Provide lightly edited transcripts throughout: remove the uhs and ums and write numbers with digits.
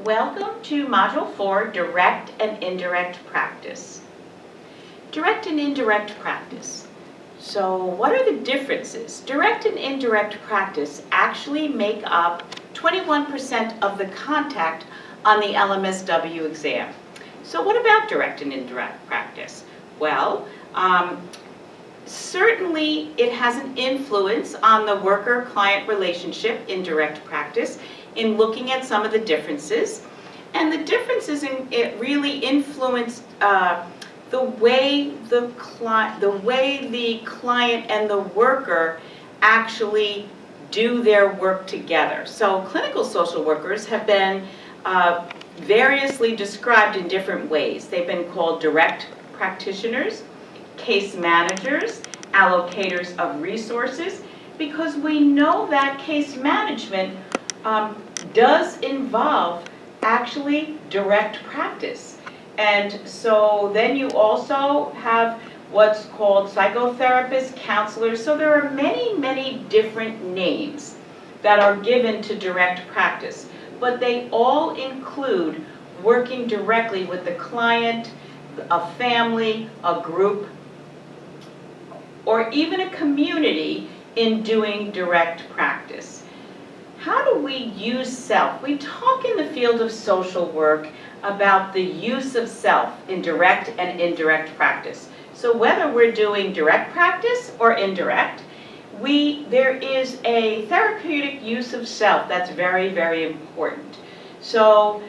Welcome to Module 4, Direct and Indirect Practice. Direct and indirect practice. So what are the differences? Direct and indirect practice actually make up 21% of the contact on the LMSW exam. So what about direct and indirect practice? Well, certainly it has an influence on the worker-client relationship in direct practice in looking at some of the differences. And the differences it really influence the way the client and the worker actually do their work together. So clinical social workers have been variously described in different ways. They've been called direct practitioners, case managers, allocators of resources, because we know that case management does involve actually direct practice. And so then you also have what's called psychotherapists, counselors. So there are many, many different names that are given to direct practice, but they all include working directly with the client, a family, a group, or even a community in doing direct practice. How do we use self? We talk in the field of social work about the use of self in direct and indirect practice. So whether we're doing direct practice or indirect, there is a therapeutic use of self that's very, very important. So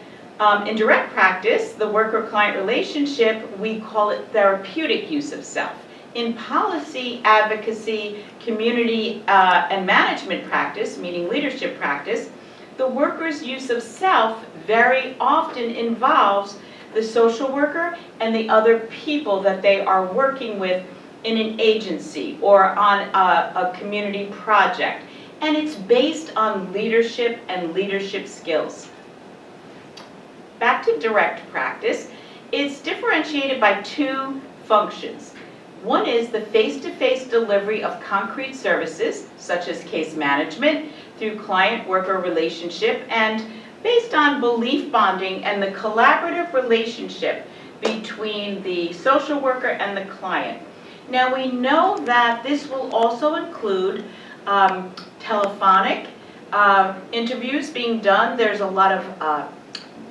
in direct practice, the worker-client relationship, we call it therapeutic use of self. In policy, advocacy, community, and management practice, meaning leadership practice, the worker's use of self very often involves the social worker and the other people that they are working with in an agency or on a community project. And it's based on leadership and leadership skills. Back to direct practice, it's differentiated by two functions. One is the face-to-face delivery of concrete services, such as case management, through client-worker relationship, and based on belief bonding and the collaborative relationship between the social worker and the client. Now we know that this will also include telephonic interviews being done. There's a lot of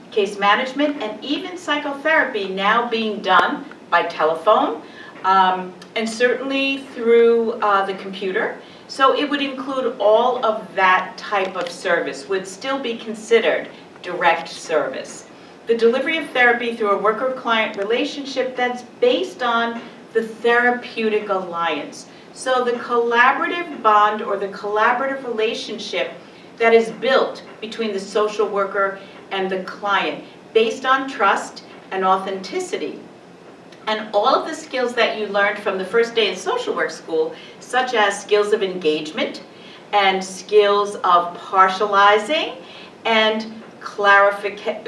case management and even psychotherapy now being done by telephone. And certainly through the computer. So it would include all of that type of service, would still be considered direct service. The delivery of therapy through a worker-client relationship that's based on the therapeutic alliance. So the collaborative bond or the collaborative relationship that is built between the social worker and the client, based on trust and authenticity. And all of the skills that you learned from the first day in social work school, such as skills of engagement and skills of partializing and clarification,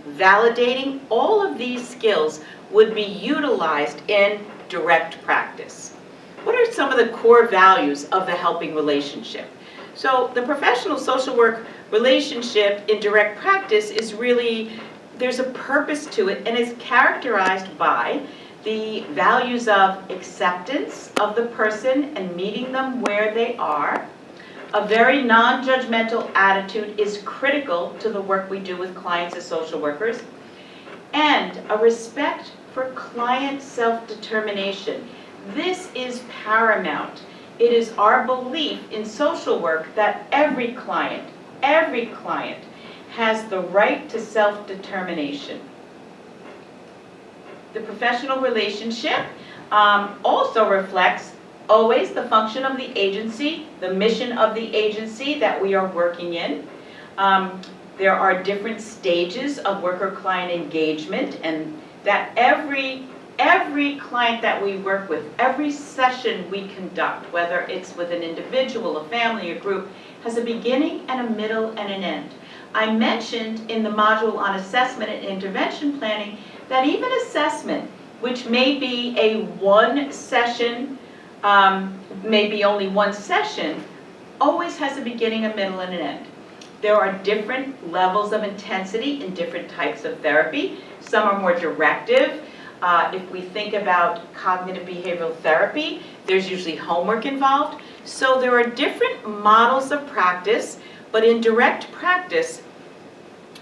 validating, all of these skills would be utilized in direct practice. What are some of the core values of the helping relationship? So the professional social work relationship in direct practice is really, there's a purpose to it, and is characterized by the values of acceptance of the person and meeting them where they are. A very non-judgmental attitude is critical to the work we do with clients as social workers. And a respect for client self-determination. This is paramount. It is our belief in social work that every client has the right to self-determination. The professional relationship also reflects always the function of the agency, the mission of the agency that we are working in. There are different stages of worker-client engagement, and that every client that we work with, every session we conduct, whether it's with an individual, a family, a group, has a beginning and a middle and an end. I mentioned in the module on assessment and intervention planning that even assessment, which may be a one session, maybe only one session, always has a beginning, a middle, and an end. There are different levels of intensity in different types of therapy. Some are more directive. If we think about cognitive behavioral therapy, there's usually homework involved. So there are different models of practice, but in direct practice,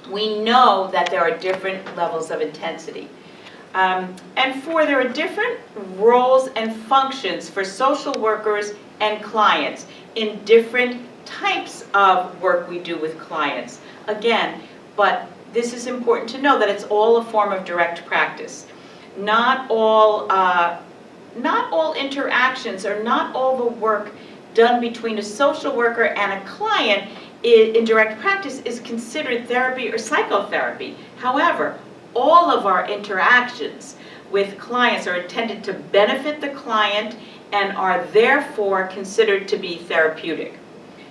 we know that there are different levels of intensity. And there are different roles and functions for social workers and clients in different types of work we do with clients. Again, but this is important to know that it's all a form of direct practice. Not all interactions or not all the work done between a social worker and a client in direct practice is considered therapy or psychotherapy. However, all of our interactions with clients are intended to benefit the client and are therefore considered to be therapeutic.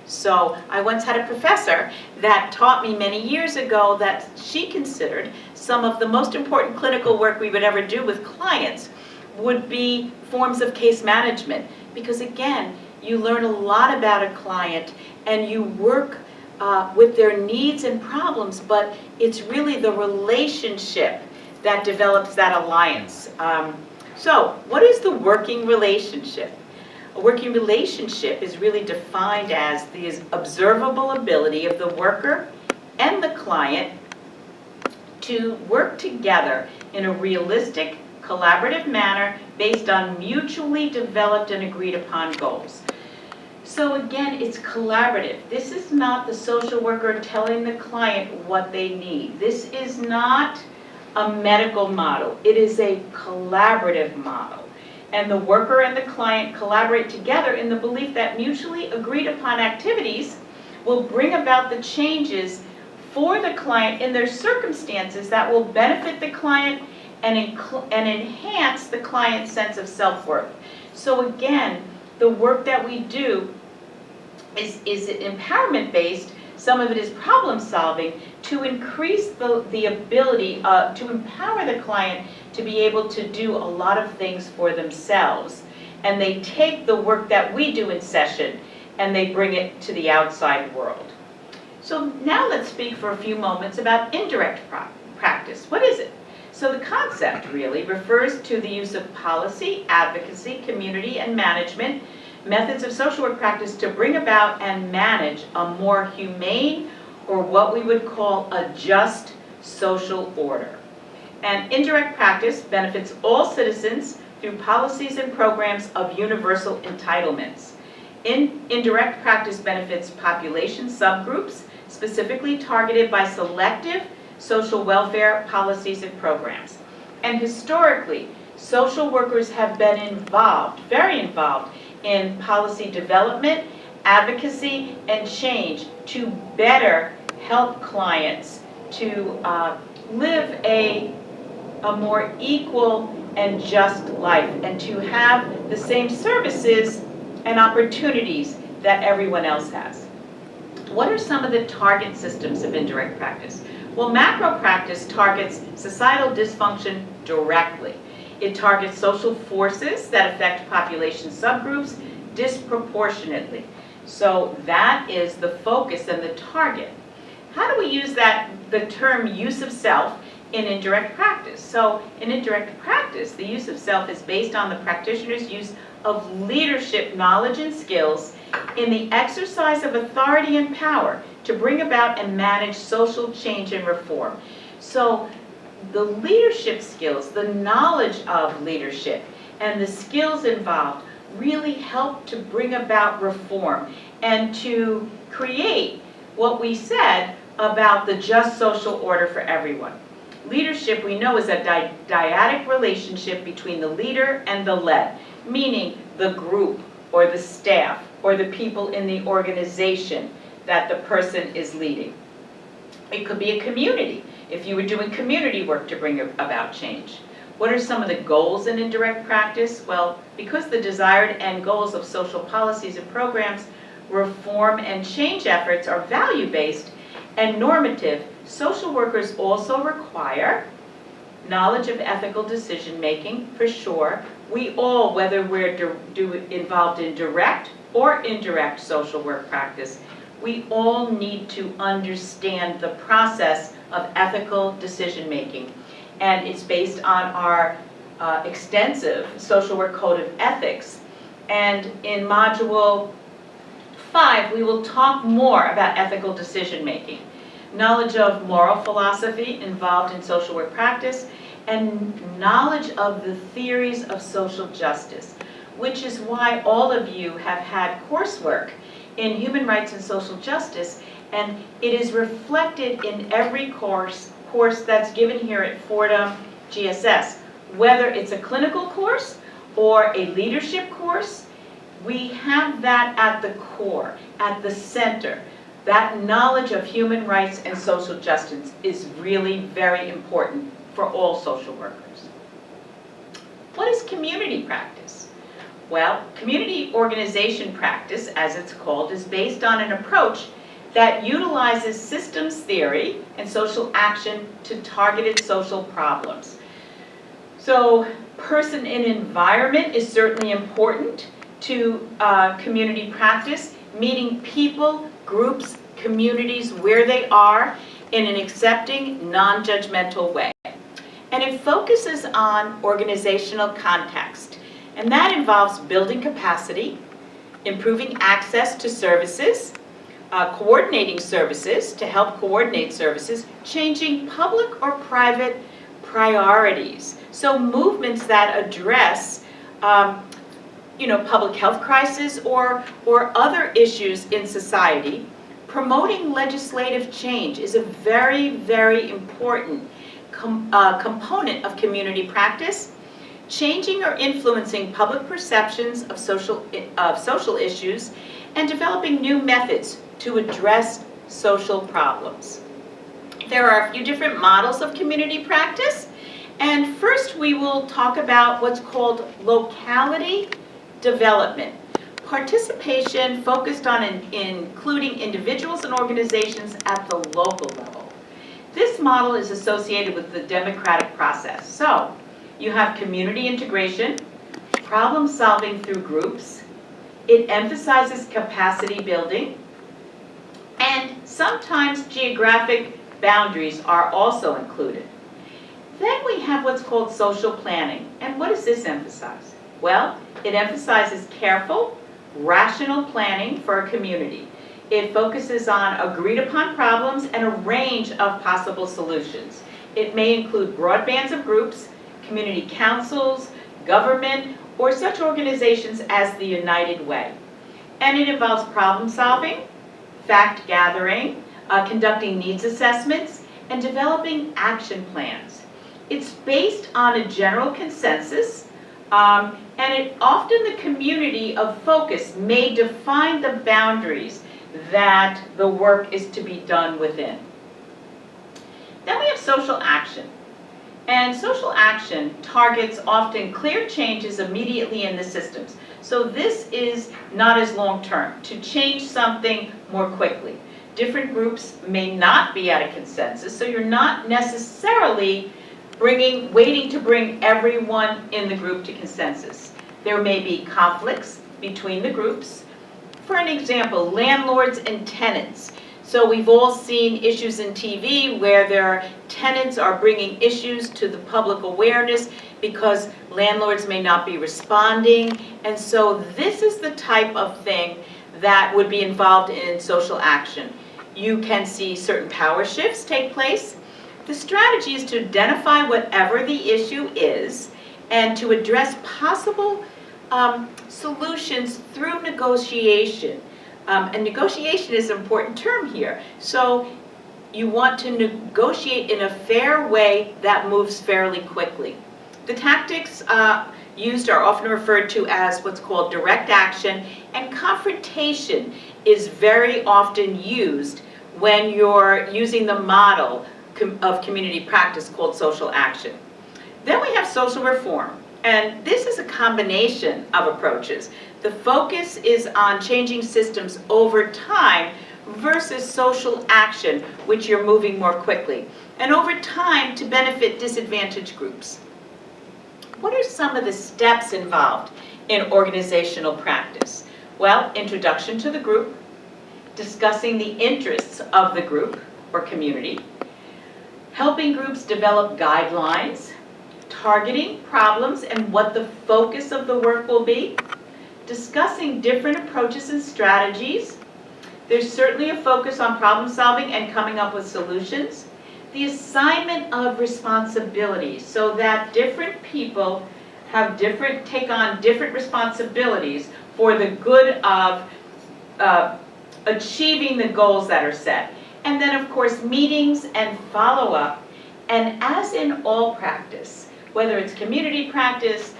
So I once had a professor that taught me many years ago that she considered some of the most important clinical work we would ever do with clients would be forms of case management. Because again, you learn a lot about a client and you work with their needs and problems, but it's really the relationship that develops that alliance. So what is the working relationship? A working relationship is really defined as the observable ability of the worker and the client to work together in a realistic, collaborative manner based on mutually developed and agreed upon goals. So again, it's collaborative. This is not the social worker telling the client what they need. This is not a medical model. It is a collaborative model. And the worker and the client collaborate together in the belief that mutually agreed upon activities will bring about the changes for the client in their circumstances that will benefit the client and enhance the client's sense of self-worth. So again, the work that we do is empowerment-based. Some of it is problem-solving to increase the ability to empower the client to be able to do a lot of things for themselves. And they take the work that we do in session and they bring it to the outside world. So now let's speak for a few moments about indirect practice. What is it? So the concept really refers to the use of policy, advocacy, community, and management methods of social work practice to bring about and manage a more humane, or what we would call a just social order. And indirect practice benefits all citizens through policies and programs of universal entitlements. Indirect practice benefits population subgroups specifically targeted by selective social welfare policies and programs. And historically, social workers have been involved, very involved, in policy development, advocacy, and change to better help clients to live a more equal and just life, and to have the same services and opportunities that everyone else has. What are some of the target systems of indirect practice? Well, macro practice targets societal dysfunction directly. It targets social forces that affect population subgroups disproportionately. So that is the focus and the target. How do we use the term use of self in indirect practice? So in indirect practice, the use of self is based on the practitioner's use of leadership knowledge and skills in the exercise of authority and power to bring about and manage social change and reform. So the leadership skills, the knowledge of leadership, and the skills involved really help to bring about reform and to create what we said about the just social order for everyone. Leadership, we know, is a dyadic relationship between the leader and the led, meaning the group or the staff or the people in the organization that the person is leading. It could be a community, if you were doing community work to bring about change. What are some of the goals in indirect practice? Well, because the desired end goals of social policies and programs, reform and change efforts are value-based and normative, social workers also require knowledge of ethical decision-making, for sure. We all, whether we're involved in direct or indirect social work practice, we all need to understand the process of ethical decision making. And it's based on our extensive social work code of ethics. And in module 5, we will talk more about ethical decision making, knowledge of moral philosophy involved in social work practice, and knowledge of the theories of social justice, which is why all of you have had coursework in human rights and social justice, and it is reflected in every course that's given here at Fordham GSS. Whether it's a clinical course or a leadership course, we have that at the core, at the center. That knowledge of human rights and social justice is really very important for all social workers. What is community practice? Well, community organization practice, as it's called, is based on an approach that utilizes systems theory and social action to targeted social problems. So, person and environment is certainly important to community practice, meaning people, groups, communities, where they are in an accepting, non-judgmental way. And it focuses on organizational context. And that involves building capacity, improving access to services, coordinating services to help coordinate services, changing public or private priorities. So movements that address public health crisis or other issues in society. Promoting legislative change is a very, very important component of community practice. Changing or influencing public perceptions of social issues, and developing new methods to address social problems. There are a few different models of community practice, and first we will talk about what's called locality development. Participation focused on including individuals and organizations at the local level. This model is associated with the democratic process. So, you have community integration, problem solving through groups. It emphasizes capacity building, and sometimes geographic boundaries are also included. Then we have what's called social planning. And what does this emphasize? Well, it emphasizes careful, rational planning for a community. It focuses on agreed upon problems and a range of possible solutions. It may include broad bands of groups, community councils, government, or such organizations as the United Way. And it involves problem solving, fact gathering, conducting needs assessments, and developing action plans. It's based on a general consensus, and often the community of focus may define the boundaries that the work is to be done within. Then we have social action. And social action targets often clear changes immediately in the systems. So this is not as long-term, to change something more quickly. Different groups may not be at a consensus, so you're not necessarily waiting to bring everyone in the group to consensus. There may be conflicts between the groups. For an example, landlords and tenants. So we've all seen issues in TV where their tenants are bringing issues to the public awareness because landlords may not be responding. And so this is the type of thing that would be involved in social action. You can see certain power shifts take place. The strategy is to identify whatever the issue is and to address possible solutions through negotiation. And negotiation is an important term here. So you want to negotiate in a fair way that moves fairly quickly. The tactics used are often referred to as what's called direct action, and confrontation is very often used when you're using the model of community practice called social action. Then we have social reform. And this is a combination of approaches. The focus is on changing systems over time versus social action, which you're moving more quickly, and over time to benefit disadvantaged groups. What are some of the steps involved in organizational practice? Well, introduction to the group, discussing the interests of the group or community, helping groups develop guidelines, targeting problems and what the focus of the work will be, discussing different approaches and strategies. There's certainly a focus on problem solving and coming up with solutions. The assignment of responsibilities so that different people take on different responsibilities for the good of achieving the goals that are set. And then of course meetings and follow-up. And as in all practice, whether it's community practice,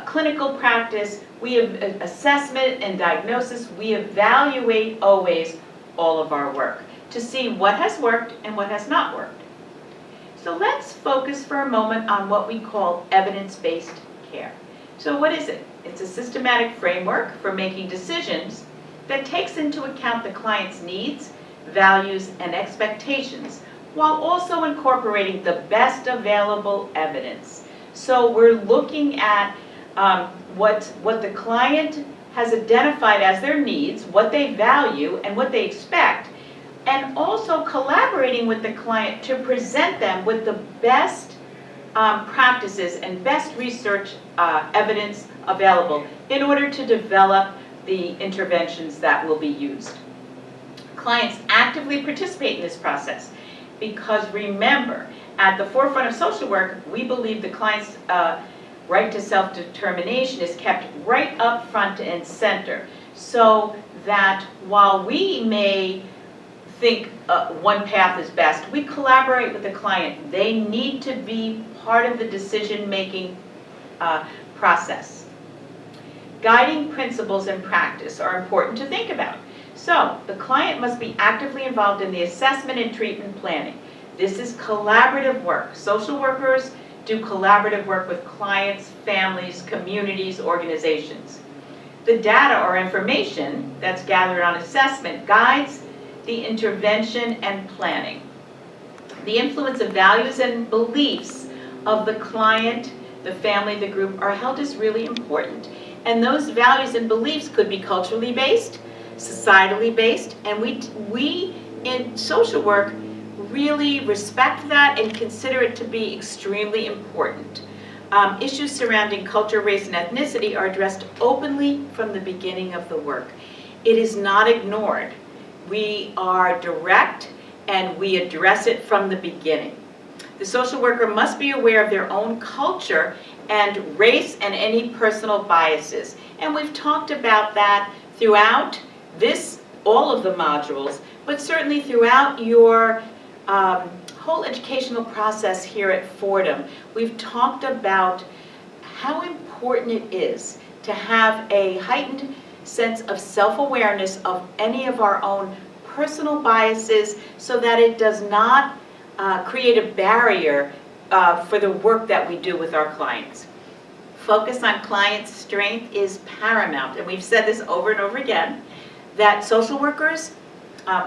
clinical practice, we have assessment and diagnosis, we evaluate always all of our work to see what has worked and what has not worked. So let's focus for a moment on what we call evidence-based care. So what is it? It's a systematic framework for making decisions that takes into account the client's needs, values, and expectations, while also incorporating the best available evidence. So we're looking at what the client has identified as their needs, what they value, and what they expect, and also collaborating with the client to present them with the best practices and best research evidence available in order to develop the interventions that will be used. Clients actively participate in this process because remember, at the forefront of social work, we believe the client's right to self-determination is kept right up front and center, so that while we may think one path is best, we collaborate with the client. They need to be part of the decision-making process. Guiding principles and practice are important to think about. So the client must be actively involved in the assessment and treatment planning. This is collaborative work. Social workers do collaborative work with clients, families, communities, organizations. The data or information that's gathered on assessment guides the intervention and planning. The influence of values and beliefs of the client, the family, the group are held as really important. And those values and beliefs could be culturally based, societally based, and we in social work really respect that and consider it to be extremely important. Issues surrounding culture, race, and ethnicity are addressed openly from the beginning of the work. It is not ignored. We are direct and we address it from the beginning. The social worker must be aware of their own culture and race and any personal biases. And we've talked about that throughout all of the modules, but certainly throughout your whole educational process here at Fordham. We've talked about how important it is to have a heightened sense of self-awareness of any of our own personal biases so that it does not create a barrier for the work that we do with our clients. Focus on client strength is paramount, and we've said this over and over again, that social workers,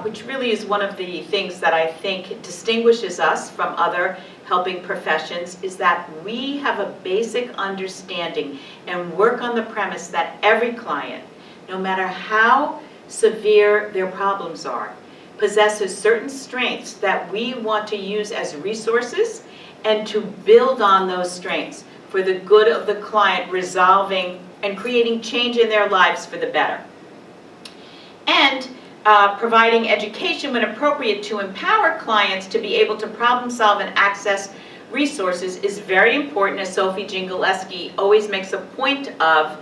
which really is one of the things that I think distinguishes us from other helping professions, is that we have a basic understanding and work on the premise that every client, no matter how severe their problems are, possesses certain strengths that we want to use as resources and to build on those strengths for the good of the client, resolving and creating change in their lives for the better. And providing education when appropriate to empower clients to be able to problem solve and access resources is very important, as Sophie Jingaleski always makes a point of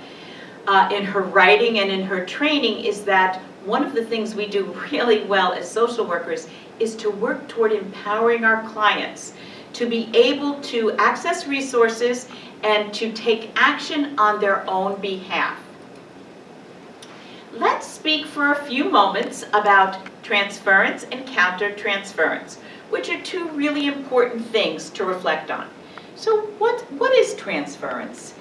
in her writing and in her training, is that one of the things we do really well as social workers is to work toward empowering our clients to be able to access resources and to take action on their own behalf. Let's speak for a few moments about transference and counter-transference, which are two really important things to reflect on. So what is transference?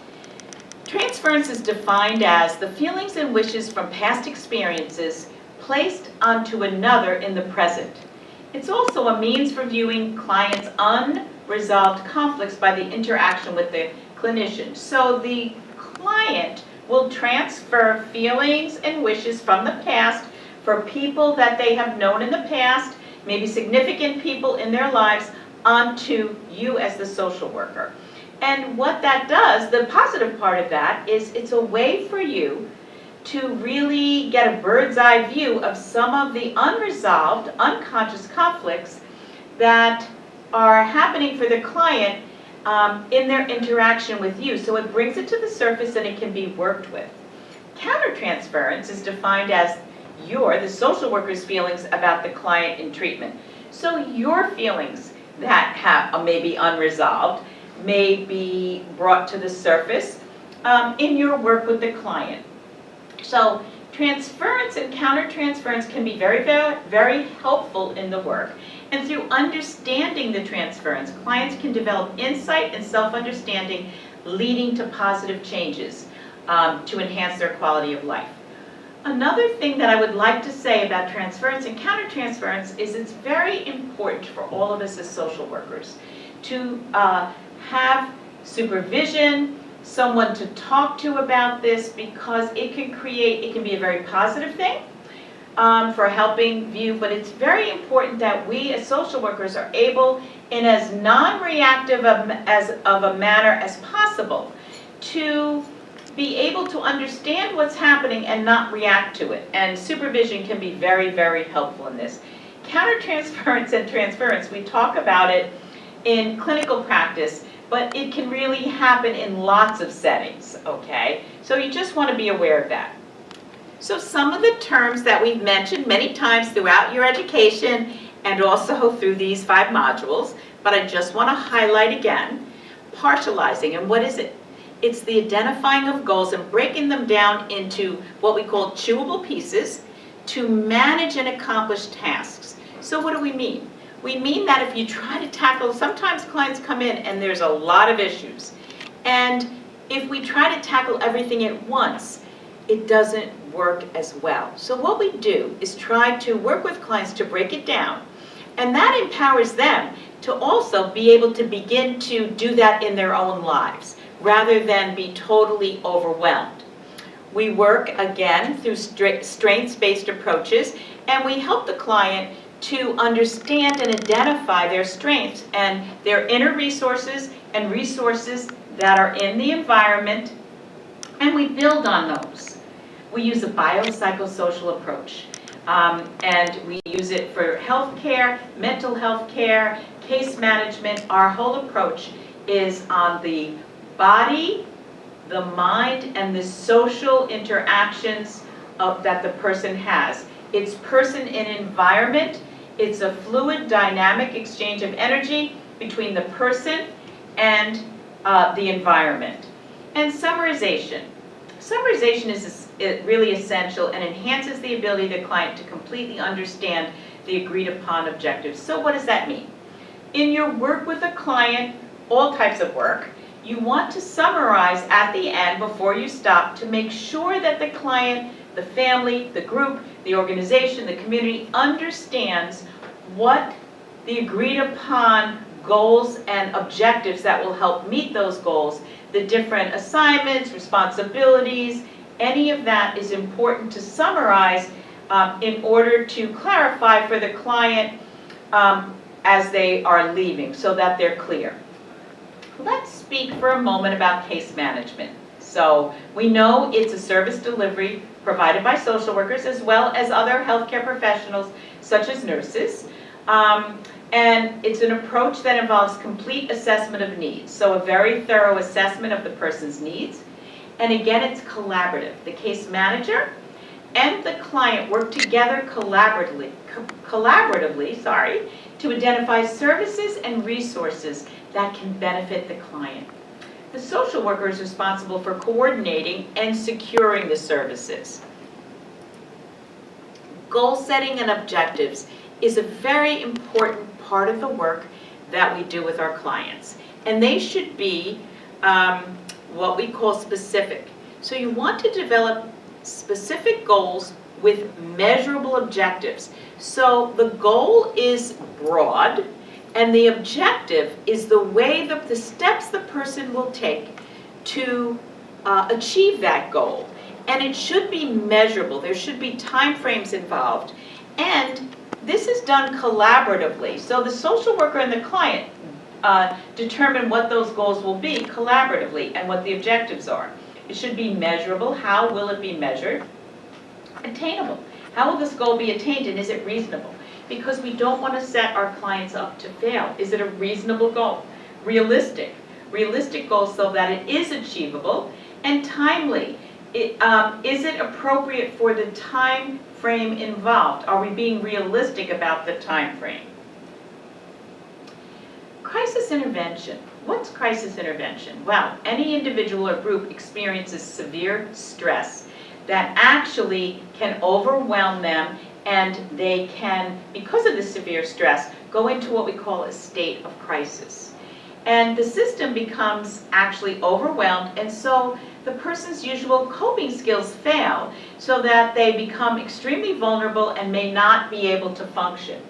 Transference is defined as the feelings and wishes from past experiences placed onto another in the present. It's also a means for viewing clients' unresolved conflicts by the interaction with the clinician. So the client will transfer feelings and wishes from the past for people that they have known in the past, maybe significant people in their lives, onto you as the social worker. And what that does, the positive part of that, is it's a way for you to really get a bird's eye view of some of the unresolved, unconscious conflicts that are happening for the client in their interaction with you. So it brings it to the surface and it can be worked with. Countertransference is defined as the social worker's feelings about the client in treatment. So your feelings that may be unresolved may be brought to the surface in your work with the client. So transference and countertransference can be very, very, very helpful in the work. And through understanding the transference, clients can develop insight and self-understanding, leading to positive changes to enhance their quality of life. Another thing that I would like to say about transference and countertransference is it's very important for all of us as social workers to have supervision, someone to talk to about this, because it can be a very positive thing for helping view, but it's very important that we as social workers are able, in as non-reactive of a manner as possible, to be able to understand what's happening and not react to it. And supervision can be very, very helpful in this. Countertransference and transference, we talk about it in clinical practice, but it can really happen in lots of settings, okay? So you just want to be aware of that. So some of the terms that we've mentioned many times throughout your education and also through these 5 modules, but I just want to highlight again, partializing. And what is it? It's the identifying of goals and breaking them down into what we call chewable pieces to manage and accomplish tasks. So what do we mean? We mean that if you try to tackle, sometimes clients come in and there's a lot of issues. And if we try to tackle everything at once, it doesn't work as well. So what we do is try to work with clients to break it down. And that empowers them to also be able to begin to do that in their own lives, rather than be totally overwhelmed. We work, again, through strengths-based approaches, and we help the client to understand and identify their strengths and their inner resources and resources that are in the environment, and we build on those. We use a biopsychosocial approach, and we use it for healthcare, mental health care, case management. Our whole approach is on the body, the mind, and the social interactions that the person has. It's person and environment. It's a fluid, dynamic exchange of energy between the person and the environment. And summarization. Summarization is really essential and enhances the ability of the client to completely understand the agreed upon objectives. So what does that mean? In your work with a client, all types of work, you want to summarize at the end before you stop to make sure that the client, the family, the group, the organization, the community understands what the agreed upon goals and objectives that will help meet those goals, the different assignments, responsibilities, any of that is important to summarize in order to clarify for the client as they are leaving so that they're clear. Let's speak for a moment about case management. So we know it's a service delivery provided by social workers as well as other healthcare professionals such as nurses. And it's an approach that involves complete assessment of needs. So a very thorough assessment of the person's needs. And again, it's collaborative. The case manager and the client work together collaboratively, to identify services and resources that can benefit the client. The social worker is responsible for coordinating and securing the services. Goal setting and objectives is a very important part of the work that we do with our clients. And they should be what we call specific. So you want to develop specific goals with measurable objectives. So the goal is broad, and the objective is the way the steps the person will take to achieve that goal. And it should be measurable. There should be time frames involved. And this is done collaboratively. So the social worker and the client determine what those goals will be collaboratively and what the objectives are. It should be measurable. How will it be measured? Attainable. How will this goal be attained, and is it reasonable? Because we don't want to set our clients up to fail. Is it a reasonable goal? Realistic. Realistic goals so that it is achievable, and timely. Is it appropriate for the time frame involved? Are we being realistic about the time frame? Crisis intervention. What's crisis intervention? Well, any individual or group experiences severe stress that actually can overwhelm them, and they can, because of the severe stress, go into what we call a state of crisis. And the system becomes actually overwhelmed, and so the person's usual coping skills fail, so that they become extremely vulnerable and may not be able to function.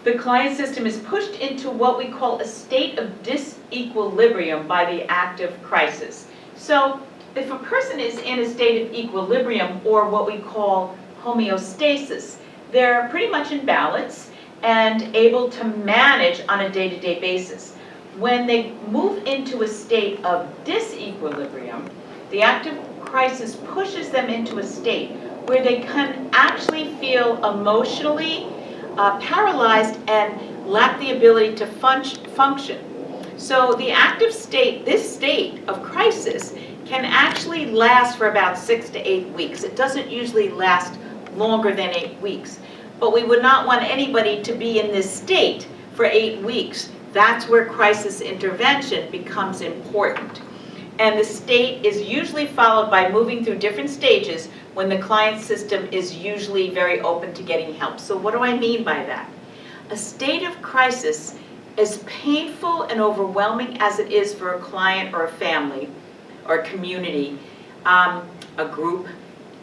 The client system is pushed into what we call a state of disequilibrium by the active crisis. So if a person is in a state of equilibrium, or what we call homeostasis, they're pretty much in balance and able to manage on a day-to-day basis. When they move into a state of disequilibrium, the active crisis pushes them into a state where they can actually feel emotionally paralyzed and lack the ability to function. So the active state, this state of crisis, can actually last for about 6 to 8 weeks. It doesn't usually last longer than 8 weeks. But we would not want anybody to be in this state for 8 weeks. That's where crisis intervention becomes important. And the state is usually followed by moving through different stages when the client system is usually very open to getting help. So what do I mean by that? A state of crisis, as painful and overwhelming as it is for a client or a family or a community, a group,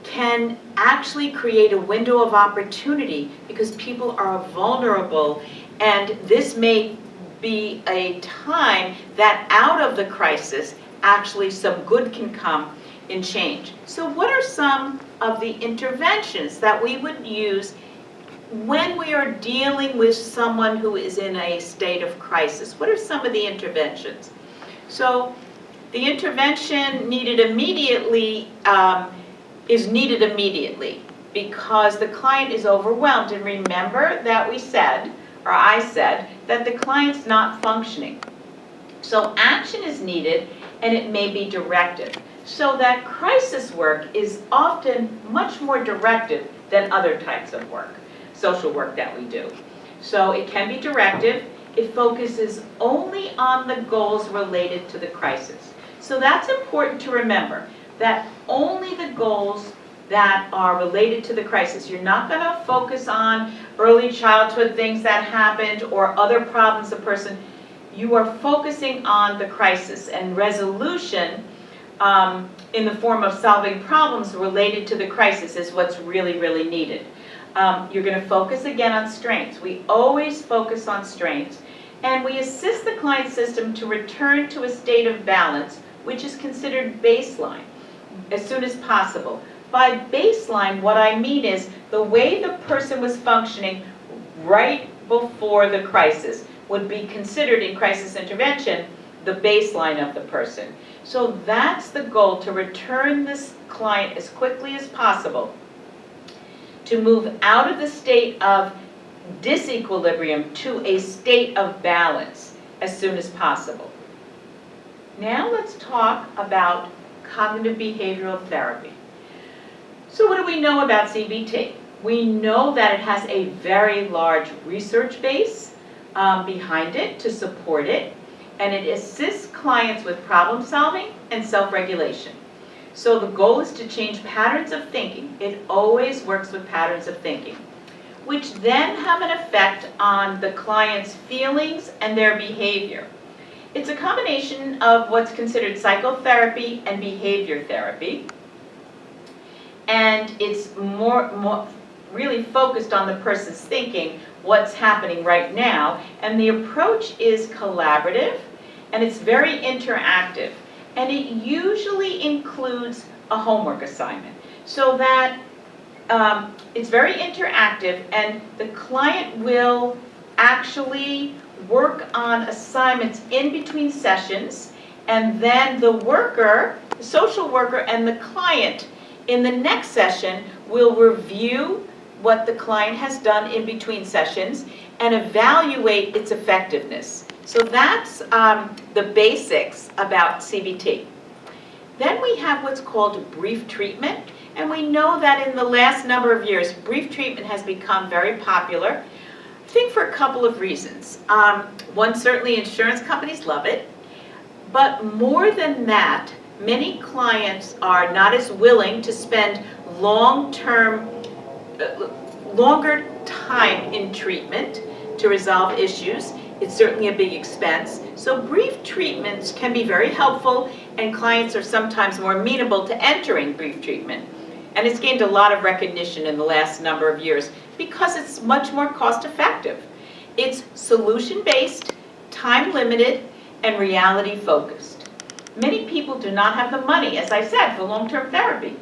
can actually create a window of opportunity because people are vulnerable, and this may be a time that out of the crisis actually some good can come in change. So what are some of the interventions that we would use when we are dealing with someone who is in a state of crisis? What are some of the interventions? So the intervention needed immediately is needed immediately because the client is overwhelmed. And remember that we said, or I said, that the client's not functioning. So action is needed, and it may be directive. So that crisis work is often much more directive than other types of work, social work that we do. So it can be directive. It focuses only on the goals related to the crisis. So that's important to remember, that only the goals that are related to the crisis. You're not going to focus on early childhood things that happened or other problems the person. You are focusing on the crisis, and resolution in the form of solving problems related to the crisis is what's really, really needed. You're going to focus again on strengths. We always focus on strengths, and we assist the client system to return to a state of balance, which is considered baseline, as soon as possible. By baseline, what I mean is the way the person was functioning right before the crisis would be considered in crisis intervention the baseline of the person. So that's the goal, to return this client as quickly as possible, to move out of the state of disequilibrium to a state of balance as soon as possible. Now let's talk about cognitive behavioral therapy. So what do we know about CBT? We know that it has a very large research base behind it to support it, and it assists clients with problem solving and self-regulation. So the goal is to change patterns of thinking. It always works with patterns of thinking, which then have an effect on the client's feelings and their behavior. It's a combination of what's considered psychotherapy and behavior therapy, and it's more really focused on the person's thinking, what's happening right now, and the approach is collaborative, and it's very interactive, and it usually includes a homework assignment so that it's very interactive and the client will actually work on assignments in between sessions, and then the worker, the social worker, and the client in the next session will review what the client has done in between sessions and evaluate its effectiveness. So that's the basics about CBT. Then we have what's called brief treatment, and we know that in the last number of years, brief treatment has become very popular, I think for a couple of reasons. One, certainly insurance companies love it, but more than that, many clients are not as willing to spend longer time in treatment to resolve issues. It's certainly a big expense. So brief treatments can be very helpful, and clients are sometimes more amenable to entering brief treatment. And it's gained a lot of recognition in the last number of years because it's much more cost effective. It's solution-based, time-limited, and reality-focused. Many people do not have the money, as I said, for long-term therapy.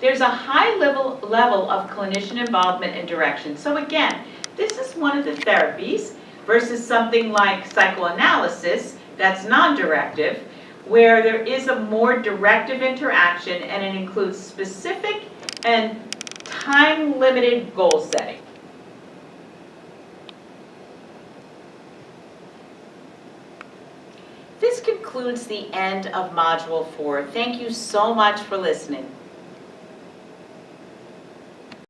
There's a high level of clinician involvement and direction. So again, this is one of the therapies versus something like psychoanalysis that's non-directive, where there is a more directive interaction and it includes specific and time-limited goal setting. This concludes the end of Module 4. Thank you so much for listening.